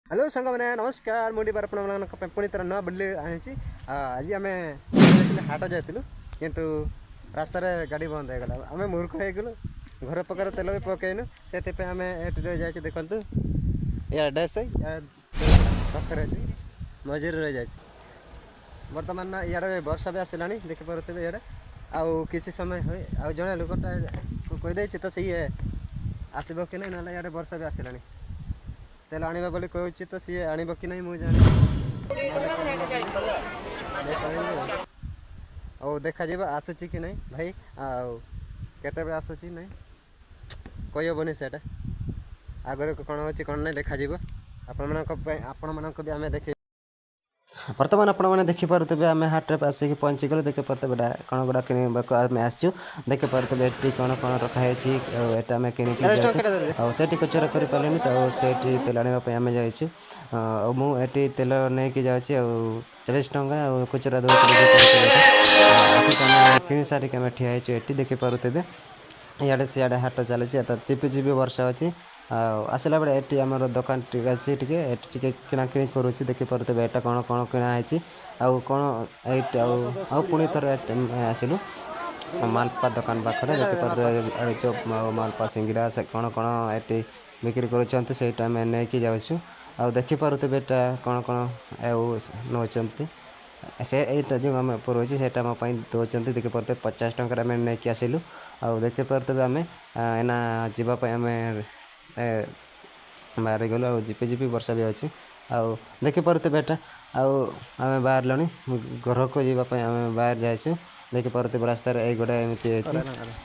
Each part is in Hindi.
हेलो सांग मैंने नमस्कार मुझे बार पुणी तरह नुआ बुले आनी आज आम हाट जाइलु किंतु रास्तार गाड़ी बंद हो गला आम मूर्ख हो गलु घर पकार तेल भी पकईनु से आम रही जाए देखु या डैस पाखे मझे रही जाए बर्तमान इे वर्षा भी आसला देखिपे इे आउ किसी समय हुए आ जड़े लोकटा कहीदे तो सी आसब कि ना ना इे वर्षा भी आसला तेल आने बोली कहूँ तो सी आण कि नहीं मुझे और देखा आसूची कि नहीं भाई आते आसूची नहीं कही हेनी से आगे कौन अच्छी कौन नहीं देखा आपण मान भी आम देख बर्तमान आपने देखिपे आम हाट में आसिक पहुँचीगलु देखिपे कौन गुड़ा किणवाक आसचु देखिपे ये कौन कौन रखाई आम कि खुचरा कर पारे तो से तेल आने आम जाइए मुझे तेल नहीं जाऊँगी 40 टंका खुचरा दो कि सारिक आम ठिया ये देखिपे इे सियाड़े हाट चली टिपी चिपी वर्षा अच्छी आसला बेले ये आम दुकान अच्छी टे किणाकिणी करुच्ची देखिपे एटा कौन कौन किणाई आउ कौन ये पुणी थर आसलु मालपा दुकान पाखे देखिपे चोप मालपा सिंगड़ा से कौन कौन ये बिक्री कर नहीं जाऊँ आ देखिपे कौन कौन नौ से यहाँ जो आम रोचे से दौरान देखिपे 50 टंका नहीं आसलु आ देखिपे आम एना जावाई आम बाहर गलु आ झिपी झिपी वर्षा भी अच्छी आउ देखिपे बेटा आम बाहर लुँ घर को जावाई आम बाहर जाइए देखिपे रास्तार ये गोटे एमती अच्छी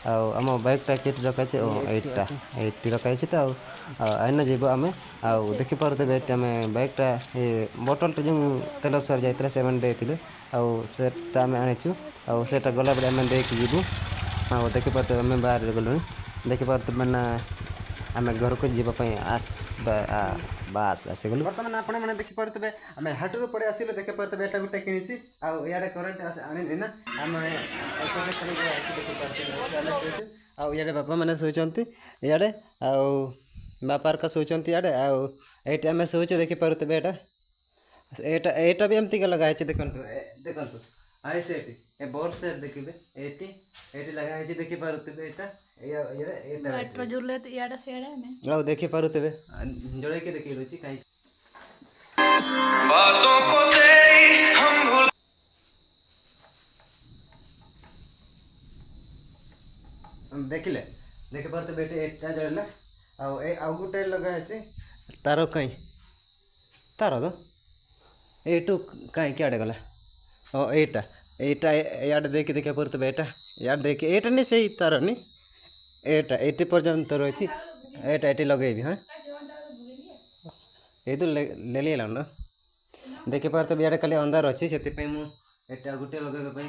आम बैगटा किट रखाई एट्टी रखाई तो आईना जीव आम देखिपे आम बैगटा ये बोटलटा जो तेल सर जाता से देते आटा आम आनीचु आटा गला बेले आम देकी जीवु देखिपे आम बाहर गलु देखिपे ना आम घर को जावाई बास आसीगलु बर्तमान आपने देखिपे आम हाटू पड़े आसलु देखिपे एटा गोटे कि आड़े करेन्ट आनी ना आम इे बापा मैंने शोचती इे बापार का शोचती इे आईटे आम शोचे देखिपे एटा भी एमती लगाई देखु देखु आई से बोर्ड से देखिए ये लगाई देखिपे देखिपे जोड़े के देखिए दूसरी कहीं देखिले देखिपे बेटे एटा जड़ला आउ गोटे लगाई तार कहीं तार तो यू कहीं क्या गला ओ एटा एटा इे देखिए देखिए एटा इे देखिए एटा नहीं से तार नहीं एटा 80 पर्यंत रही एटा ये लगे हाँ ये तो ले लिया ना देखिपे इे खाली अंधार अच्छी से मुझे गोटे लगे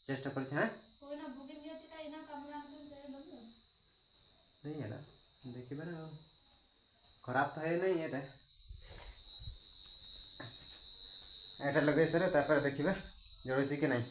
चेष्टा कर देखिए खराब तो है नहीं ये लगे सर देखिए जड़ुची कि नहीं।